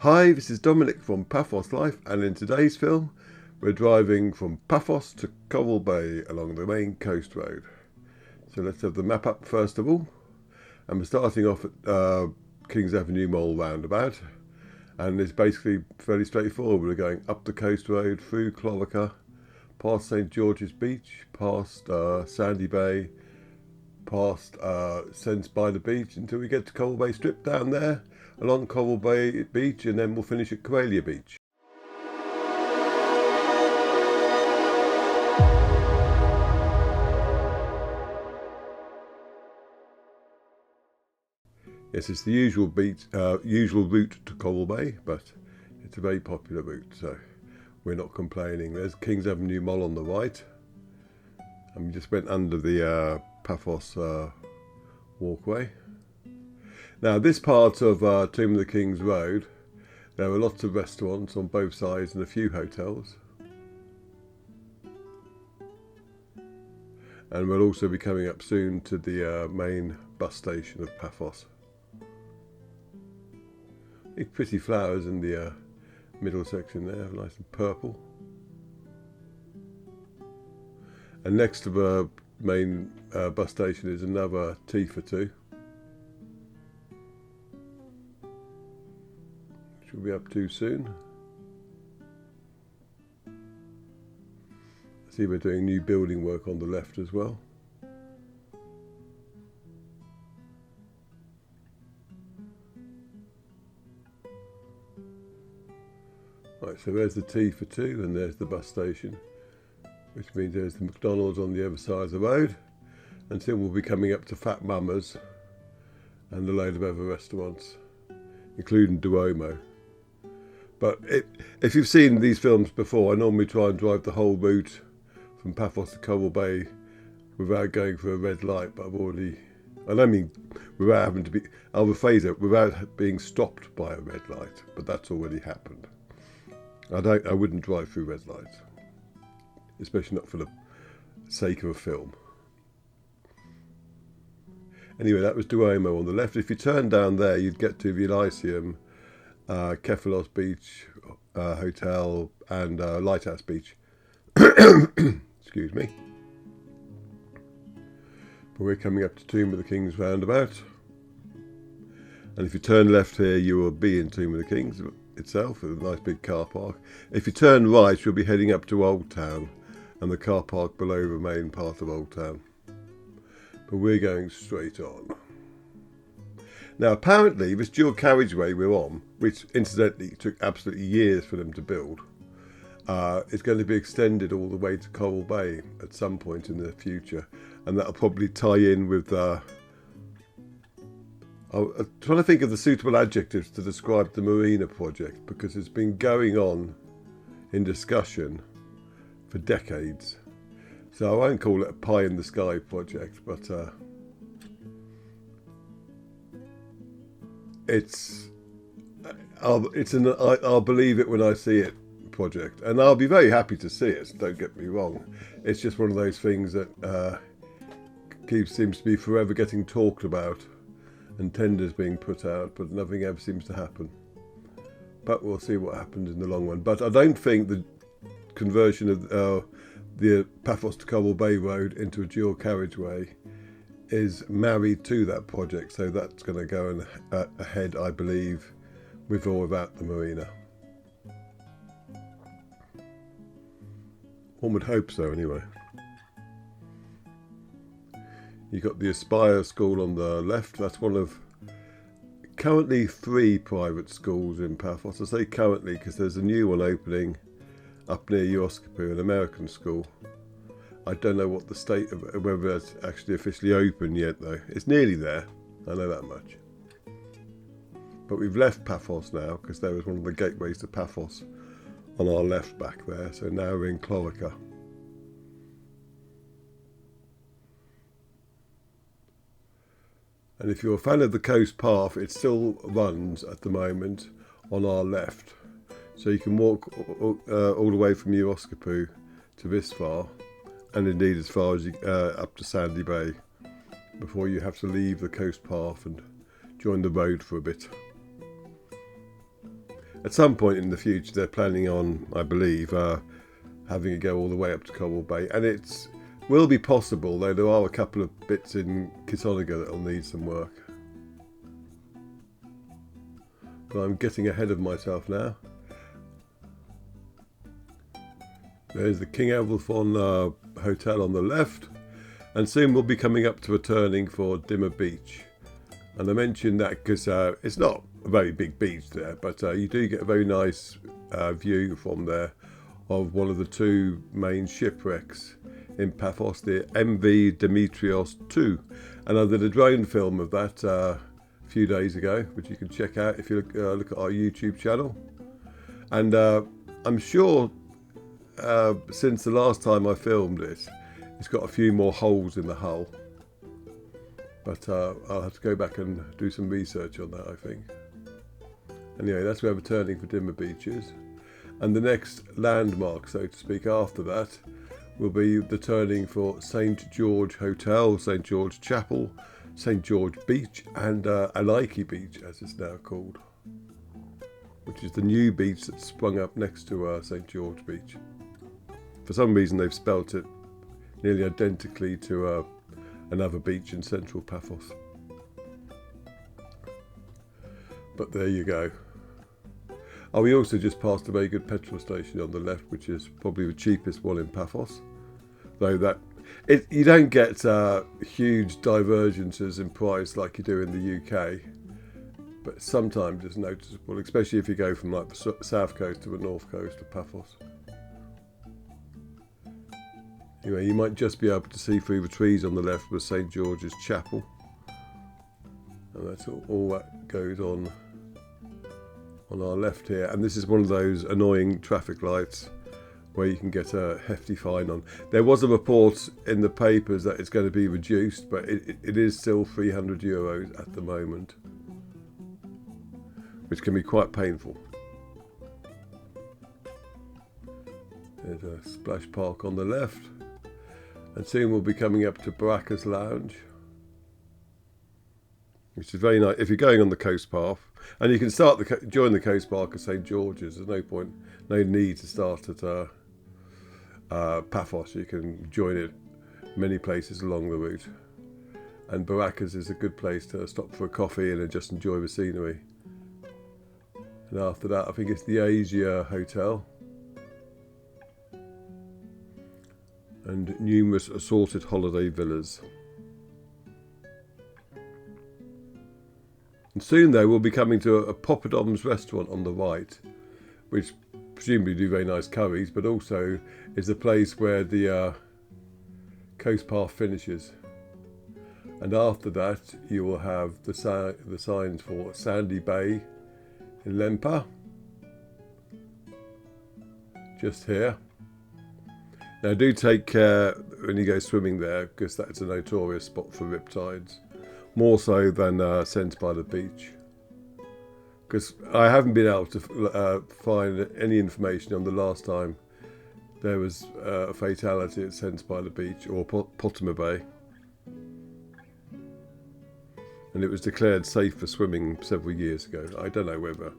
Hi, this is Dominic from Paphos Life, and in today's film we're driving from Paphos to Coral Bay along the main coast road. So let's have the map up first of all, and we're starting off at Kings Avenue Mall Roundabout, and it's basically fairly straightforward. We're going up the coast road through Chloraka, past St George's Beach, past Sandy Bay, past Sense by the beach until we get to Coral Bay Strip down there, along Coral Bay Beach, and then we'll finish at Coralia Beach. Yes, it's the usual route to Coral Bay, but it's a very popular route, so we're not complaining. There's Kings Avenue Mall on the right, and we just went under the Paphos walkway. Now, this part of Tomb of the Kings Road, there are lots of restaurants on both sides and a few hotels. And we'll also be coming up soon to the main bus station of Paphos. These pretty flowers in the middle section there, nice and purple. And next to the main bus station is another tea for two. We'll be up to soon. I see we're doing new building work on the left as well. Right, so there's the tea for two, and there's the bus station, which means there's the McDonald's on the other side of the road, and soon we'll be coming up to Fat Mama's and a load of other restaurants, including Duomo. But if you've seen these films before, I normally try and drive the whole route from Paphos to Coral Bay without going for a red light, but I don't mean without having to be, I'll rephrase it, without being stopped by a red light, but that's already happened. I wouldn't drive through red lights, especially not for the sake of a film. Anyway, that was Duomo on the left. If you turn down there, you'd get to the Elysium, Kephalos Beach Hotel, and Lighthouse Beach. Excuse me. But we're coming up to Tomb of the Kings roundabout, and if you turn left here, you will be in Tomb of the Kings itself, with a nice big car park. If you turn right, you'll be heading up to Old Town, and the car park below the main part of Old Town. But we're going straight on. Now, apparently, this dual carriageway we're on, which incidentally took absolutely years for them to build, is going to be extended all the way to Coral Bay at some point in the future, and that'll probably tie in with. I'm trying to think of the suitable adjectives to describe the marina project, because it's been going on in discussion for decades. So I won't call it a pie in the sky project, but I'll believe it when I see it project, and I'll be very happy to see it, don't get me wrong. It's just one of those things that seems to be forever getting talked about and tenders being put out, but nothing ever seems to happen. But we'll see what happens in the long run. But I don't think the conversion of the Paphos to Coral Bay Road into a dual carriageway is married to that project, so that's going to go ahead, I believe, with or without the marina. One would hope so, anyway. You've got the Aspire School on the left. That's one of currently 3 private schools in Paphos. I say currently because there's a new one opening up near Uoskapu, an American school. I don't know what the state of whether it's actually officially open yet, though. It's nearly there, I know that much. But we've left Paphos now, because there was one of the gateways to Paphos on our left back there, so now we're in Chloraka. And if you're a fan of the coast path, it still runs at the moment on our left. So you can walk all the way from Uoskapu to this far, and indeed as far as up to Sandy Bay, before you have to leave the coast path and join the road for a bit. At some point in the future, they're planning on, I believe, having it go all the way up to Coral Bay, and it will be possible, though there are a couple of bits in Kissonerga that will need some work. But I'm getting ahead of myself now. There's the King Evelfon Hotel on the left, and soon we'll be coming up to a turning for Potima Beach. And I mentioned that because it's not a very big beach there, but you do get a very nice view from there of one of the two main shipwrecks in Paphos, the MV Demetrios 2. And I did a drone film of that a few days ago, which you can check out if you look at our YouTube channel. And I'm sure since the last time I filmed it, it's got a few more holes in the hull. But I'll have to go back and do some research on that, I think. Anyway, that's where we're turning for Potima Beach is. And the next landmark, so to speak, after that will be the turning for St. George Hotel, St. George Chapel, St. George Beach, and Alaiki Beach, as it's now called, which is the new beach that's sprung up next to St. George Beach. For some reason, they've spelt it nearly identically to another beach in central Paphos. But there you go. Oh, we also just passed a very good petrol station on the left, which is probably the cheapest one in Paphos. Though you don't get huge divergences in price like you do in the UK, but sometimes it's noticeable, especially if you go from like the south coast to the north coast of Paphos. Anyway, you might just be able to see through the trees on the left with St. George's Chapel. And that's all that goes on our left here. And this is one of those annoying traffic lights where you can get a hefty fine on. There was a report in the papers that it's going to be reduced, but it is still €300 at the moment, which can be quite painful. There's a splash park on the left. And soon we'll be coming up to Baraka's Lounge, which is very nice if you're going on the coast path. And you can join the coast park at St. George's. There's no need to start at Paphos. You can join it many places along the route. And Baraka's is a good place to stop for a coffee and just enjoy the scenery. And after that, I think it's the Asia Hotel. And numerous assorted holiday villas. And soon, though, we'll be coming to a Poppadom's restaurant on the right, which presumably do very nice curries, but also is the place where the coast path finishes. And after that, you will have the signs for Sandy Bay in Lemba, just here. Now do take care when you go swimming there, because that's a notorious spot for riptides, more so than Sense by the Beach. Because I haven't been able to find any information on the last time there was a fatality at Sense by the Beach or Potima Bay. And it was declared safe for swimming several years ago. I don't know whether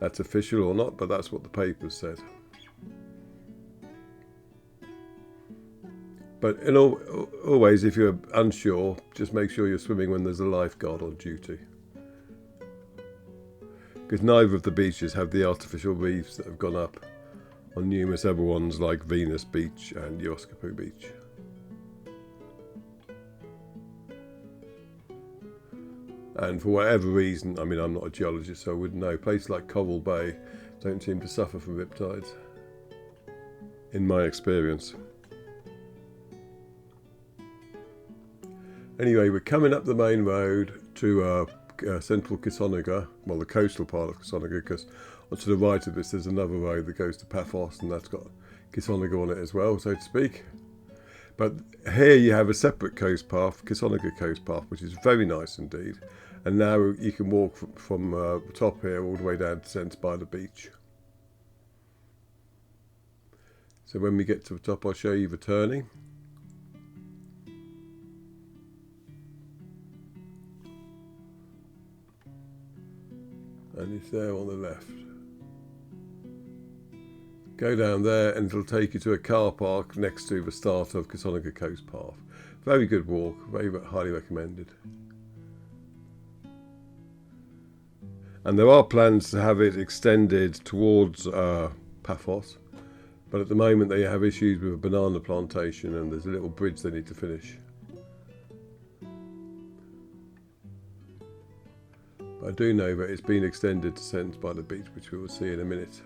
that's official or not, but that's what the papers said. But always, if you're unsure, just make sure you're swimming when there's a lifeguard on duty. Because neither of the beaches have the artificial reefs that have gone up on numerous other ones like Venus Beach and Walkabouts Beach. And for whatever reason, I mean, I'm not a geologist, so I wouldn't know, places like Coral Bay don't seem to suffer from riptides, in my experience. Anyway, we're coming up the main road to central Kissonerga, well, the coastal part of Kissonerga, because to the right of this there's another road that goes to Paphos, and that's got Kissonerga on it as well, so to speak. But here you have a separate coast path, Kissonerga coast path, which is very nice indeed. And now you can walk from the top here all the way down to Sense by the Beach. So when we get to the top, I'll show you the turning. And it's there on the left. Go down there and it'll take you to a car park next to the start of Kissonerga Coast Path. Very good walk, very highly recommended. And there are plans to have it extended towards Paphos, but at the moment they have issues with a banana plantation and there's a little bridge they need to finish. But I do know that it's been extended to Sense by the beach, which we will see in a minute.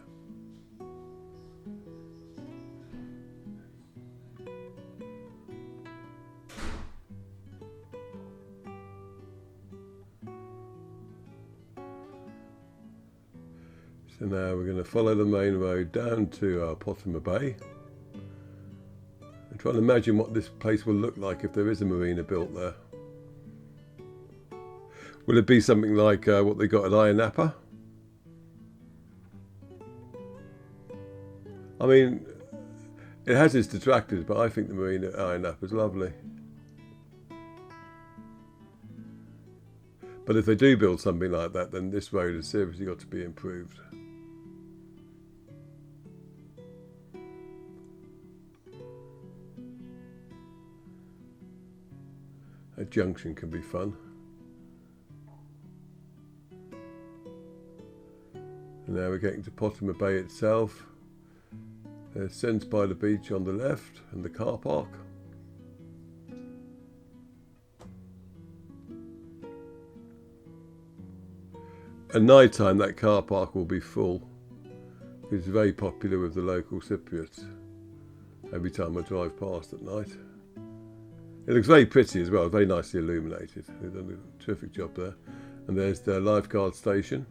So now we're going to follow the main road down to Potima Bay. I'm trying to imagine what this place will look like if there is a marina built there. Will it be something like what they got at Ayia Napa? I mean, it has its detractors, but I think the marina at Ayia Napa is lovely. But if they do build something like that, then this road has seriously got to be improved. A junction can be fun. And now we're getting to Potima Bay itself. There's Sense by the beach on the left and the car park. At night time that car park will be full. It's very popular with the local Cypriots every time I drive past at night. It looks very pretty as well, very nicely illuminated. They've done a terrific job there. And there's the lifeguard station.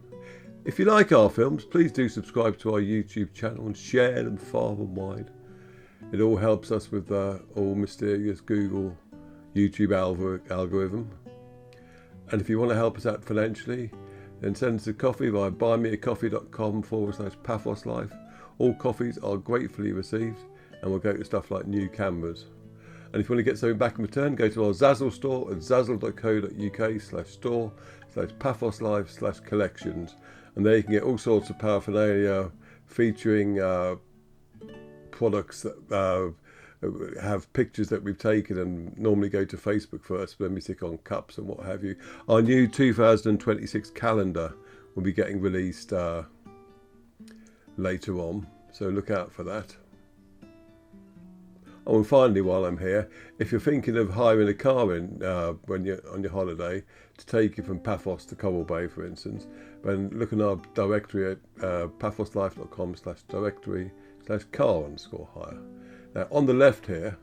If you like our films, please do subscribe to our YouTube channel and share them far and wide. It all helps us with the all mysterious Google YouTube algorithm. And if you want to help us out financially, then send us a coffee via buymeacoffee.com/Paphos Life. All coffees are gratefully received and we'll go to stuff like new cameras. And if you want to get something back in return, go to our Zazzle store at zazzle.co.uk/store/PaphosLife/collections. And there you can get all sorts of paraphernalia featuring products that have pictures that we've taken and normally go to Facebook first, then we stick on cups and what have you. Our new 2026 calendar will be getting released later on, so look out for that. Oh, and finally, while I'm here, if you're thinking of hiring a car when you're on your holiday to take you from Paphos to Coral Bay, for instance, then look in our directory at paphoslife.com/directory/car_hire. Now, on the left here,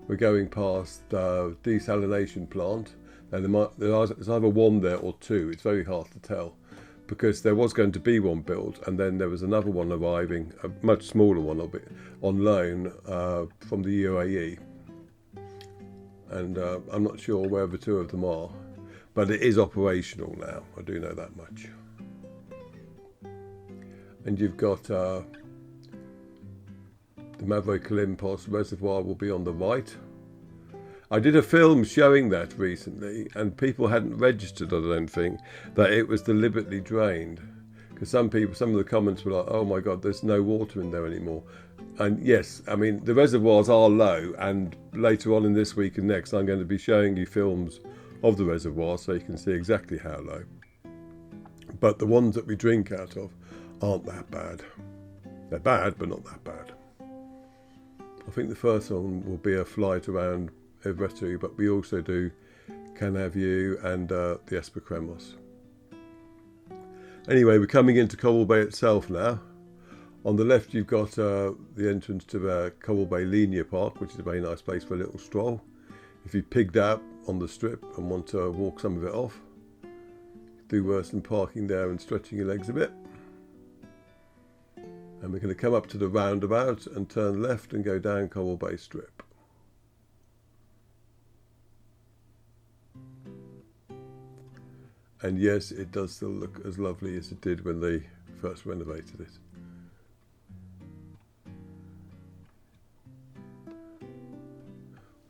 we're going past the desalination plant. Now, there's either one there or two. It's very hard to tell because there was going to be one built and then there was another one arriving, a much smaller one, on loan from the UAE. And I'm not sure where the two of them are, but it is operational now. I do know that much. And you've got the Maverick Olympus reservoir will be on the right. I did a film showing that recently and people hadn't registered, I don't think, that it was deliberately drained. Because some of the comments were like, oh my God, there's no water in there anymore. And yes, I mean, the reservoirs are low, and later on in this week and next, I'm going to be showing you films of the reservoir so you can see exactly how low. But the ones that we drink out of aren't that bad. They're bad, but not that bad. I think the first one will be a flight around Evretu, but we also do Canaviu and the Esperkremos. Anyway, we're coming into Coral Bay itself now. On the left, you've got the entrance to the Coral Bay Linear Park, which is a very nice place for a little stroll. If you pigged out on the strip and want to walk some of it off, do worse than parking there and stretching your legs a bit. And we're going to come up to the roundabout and turn left and go down Coral Bay Strip. And yes, it does still look as lovely as it did when they first renovated it.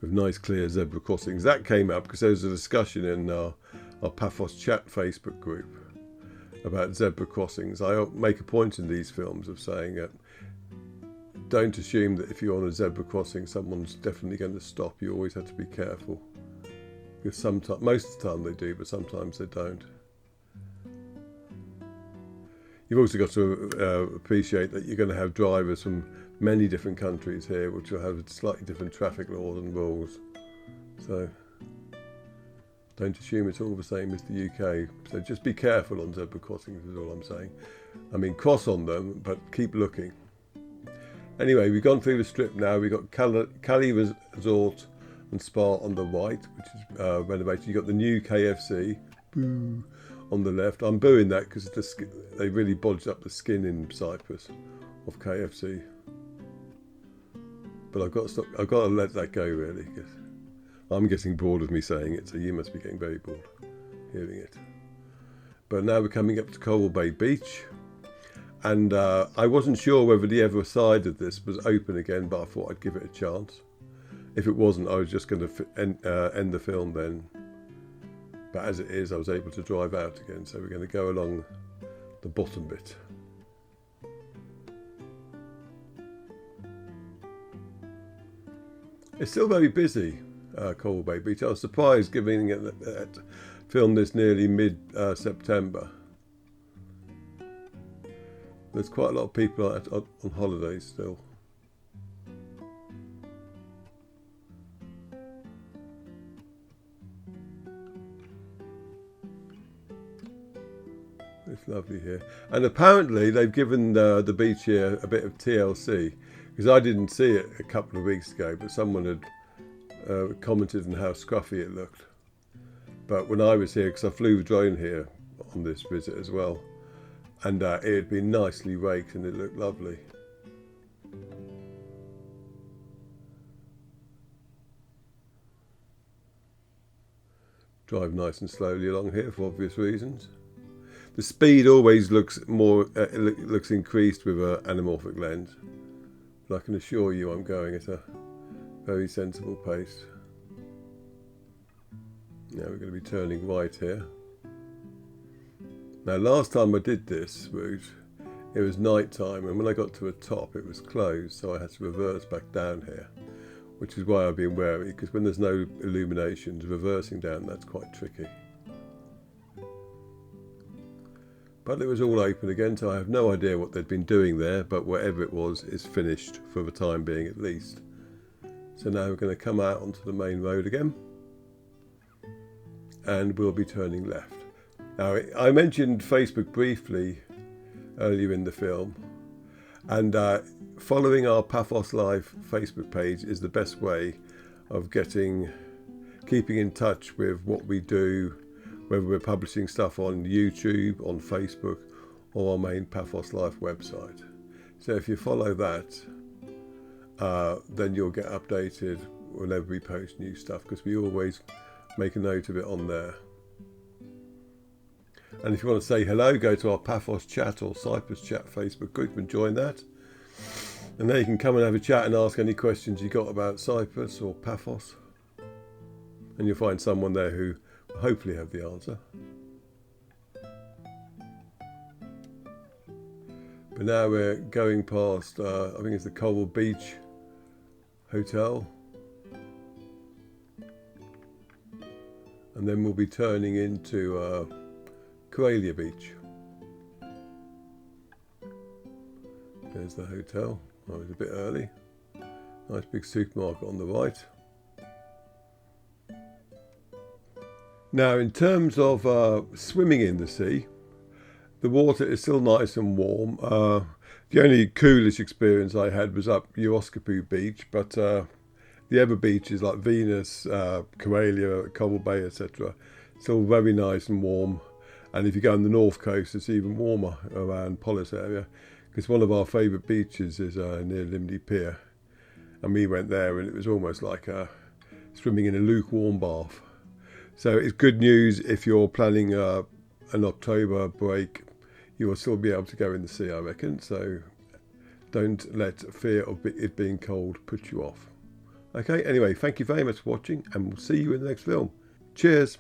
With nice clear zebra crossings. That came up because there was a discussion in our Paphos Chat Facebook group about zebra crossings. I make a point in these films of saying that don't assume that if you're on a zebra crossing, someone's definitely going to stop. You always have to be careful. Because sometimes, most of the time they do, but sometimes they don't. You've also got to appreciate that you're going to have drivers from many different countries here, which will have slightly different traffic laws and rules. So don't assume it's all the same as the UK. So just be careful on zebra crossings is all I'm saying. I mean, cross on them, but keep looking. Anyway, we've gone through the strip now. We've got Cali Resort and Spa on the right, which is renovated. You've got the new KFC, boo, on the left. I'm booing that because they really bodged up the skin in Cyprus of KFC. But I've got to let that go really, because I'm getting bored of me saying it, so you must be getting very bored hearing it. But now we're coming up to Coral Bay Beach, and I wasn't sure whether the other side of this was open again, but I thought I'd give it a chance. If it wasn't, I was just going to end the film then. But as it is, I was able to drive out again, so we're going to go along the bottom bit. It's still very busy, Coral Bay Beach. I was surprised given that filmed this nearly mid-September. There's quite a lot of people on holidays still. It's lovely here. And apparently they've given the beach here a bit of TLC, because I didn't see it a couple of weeks ago, but someone had commented on how scruffy it looked. But when I was here, because I flew the drone here on this visit as well, and it had been nicely raked and it looked lovely. Drive nice and slowly along here for obvious reasons. The speed always looks looks increased with an anamorphic lens, but I can assure you I'm going at a very sensible pace. Now we're going to be turning right here. Now last time I did this route, it was night time, and when I got to the top it was closed, so I had to reverse back down here, which is why I've been wary, because when there's no illuminations, reversing down that's quite tricky. But it was all open again, so I have no idea what they'd been doing there, but whatever it was is finished for the time being at least. So now we're going to come out onto the main road again, and we'll be turning left. Now, I mentioned Facebook briefly earlier in the film, and following our Paphos Live Facebook page is the best way of keeping in touch with what we do, whether we're publishing stuff on YouTube, on Facebook, or our main Paphos Live website. So if you follow that, then you'll get updated whenever we post new stuff, because we always make a note of it on there. And if you want to say hello, go to our Paphos Chat or Cyprus Chat Facebook group and join that. And there you can come and have a chat and ask any questions you got about Cyprus or Paphos. And you'll find someone there who will hopefully have the answer. But now we're going past, I think it's the Coral Beach Hotel. And then we'll be turning into Coralia Beach. There's the hotel. I was a bit early. Nice big supermarket on the right. Now, in terms of swimming in the sea, the water is still nice and warm. The only coolish experience I had was up Walkabouts Beach, but the other beaches like Venus, Coralia, Coral Bay, etc., still very nice and warm. And if you go on the north coast, it's even warmer around Polis area, because one of our favourite beaches is near Lemba Pier, and we went there and it was almost like swimming in a lukewarm bath. So it's good news if you're planning an October break. You will still be able to go in the sea, I reckon. So don't let fear of it being cold put you off. Okay, anyway, thank you very much for watching, and we'll see you in the next film. Cheers.